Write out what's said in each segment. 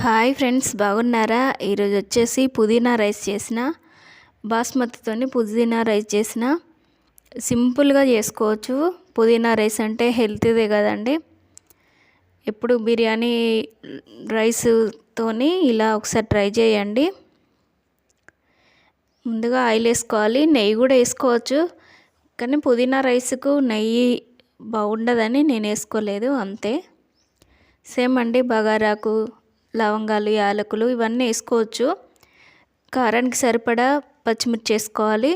Hi friends, బాగున్నారా? ఈరోజు వచ్చేసి పుదీనా రైస్ చేసిన, బాస్మతితోని పుదీనా రైస్ చేసిన. సింపుల్గా చేసుకోవచ్చు. పుదీనా రైస్ అంటే హెల్తీదే కదండి. ఎప్పుడు బిర్యానీ రైస్తోని ఇలా ఒకసారి ట్రై చేయండి. ముందుగా ఆయిల్ వేసుకోవాలి, నెయ్యి కూడా వేసుకోవచ్చు. కానీ పుదీనా రైస్కు నెయ్యి బాగుండదని నేను వేసుకోలేదు, అంతే. సేమ్ అండి, బగారాకు లవంగాలు, యాలకులు ఇవన్నీ వేసుకోవచ్చు. కారానికి సరిపడా పచ్చిమిర్చి వేసుకోవాలి.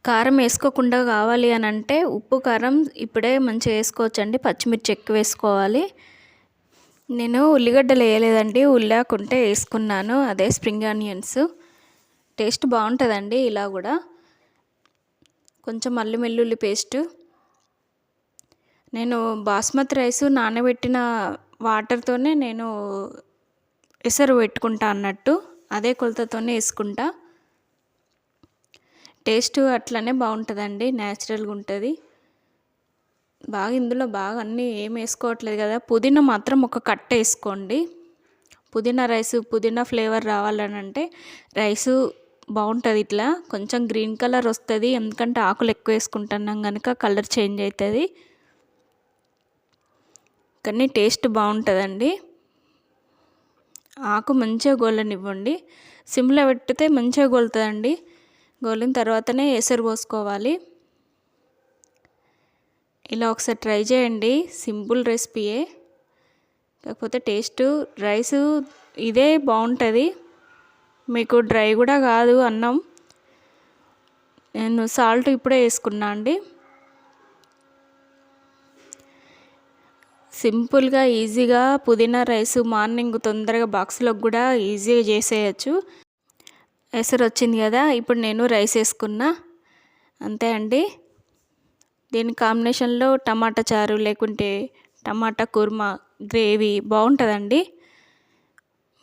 కారం వేసుకోకుండా కావాలి అని అంటే ఉప్పు కారం ఇప్పుడే మంచిగా వేసుకోవచ్చండి. పచ్చిమిర్చి ఎక్కువ వేసుకోవాలి. నేను ఉల్లిగడ్డలు వేయలేదండి, ఉల్లాకుంటే వేసుకున్నాను, అదే స్ప్రింగ్ ఆనియన్స్. టేస్ట్ బాగుంటుందండి ఇలా కూడా. కొంచెం అల్లం వెల్లుల్లి పేస్టు. నేను బాస్మతి రైస్ నానబెట్టిన వాటర్తోనే నేను ఎసరు పెట్టుకుంటా అన్నట్టు, అదే కొలతతోనే వేసుకుంటా. టేస్ట్ అట్లనే బాగుంటుందండి, న్యాచురల్గా ఉంటుంది బాగా. ఇందులో బాగా అన్నీ ఏం వేసుకోవట్లేదు కదా. పుదీనా మాత్రం ఒక కట్ట వేసుకోండి. పుదీనా రైస్, పుదీనా ఫ్లేవర్ రావాలని అంటే రైసు బాగుంటుంది. ఇట్లా కొంచెం గ్రీన్ కలర్ వస్తుంది, ఎందుకంటే ఆకులు ఎక్కువ వేసుకుంటున్నాం కనుక కలర్ చేంజ్ అవుతుంది. కానీ టేస్ట్ బాగుంటుందండి. ఆకు మంచిగా గోలనివ్వండి, సిమ్లో పెట్టితే మంచిగా గోలుతుందండి. గోలిన తర్వాతనే ఎసరు పోసుకోవాలి. ఇలా ఒకసారి ట్రై చేయండి, సింపుల్ రెసిపీయే, కాకపోతే టేస్ట్ రైసు ఇదే బాగుంటుంది. మీకు డ్రై కూడా కాదు అన్నం. నేను సాల్ట్ ఇప్పుడే వేసుకున్నా అండి. సింపుల్గా ఈజీగా పుదీనా రైస్ మార్నింగ్ తొందరగా బాక్స్లోకి కూడా ఈజీగా చేసేయచ్చు. ఎసరు వచ్చింది కదా, ఇప్పుడు నేను రైస్ వేసుకున్నా, అంతే అండి. దీని కాంబినేషన్లో టమాటా చారు లేకుంటే టమాటా కుర్మా గ్రేవీ బాగుంటుందండి.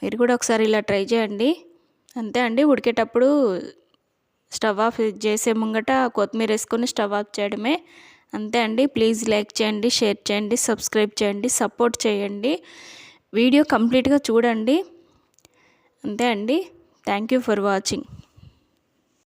మీరు కూడా ఒకసారి ఇలా ట్రై చేయండి. అంతే అండి. ఉడికేటప్పుడు స్టవ్ ఆఫ్ చేసే ముంగట కొత్తిమీర వేసుకొని స్టవ్ ఆఫ్ చేయడమే, అంతే అండి. ప్లీజ్ లైక్ చేయండి, షేర్ చేయండి, సబ్స్క్రైబ్ చేయండి, సపోర్ట్ చేయండి. వీడియో కంప్లీట్గా చూడండి, అంతే అండి. Thank you for watching.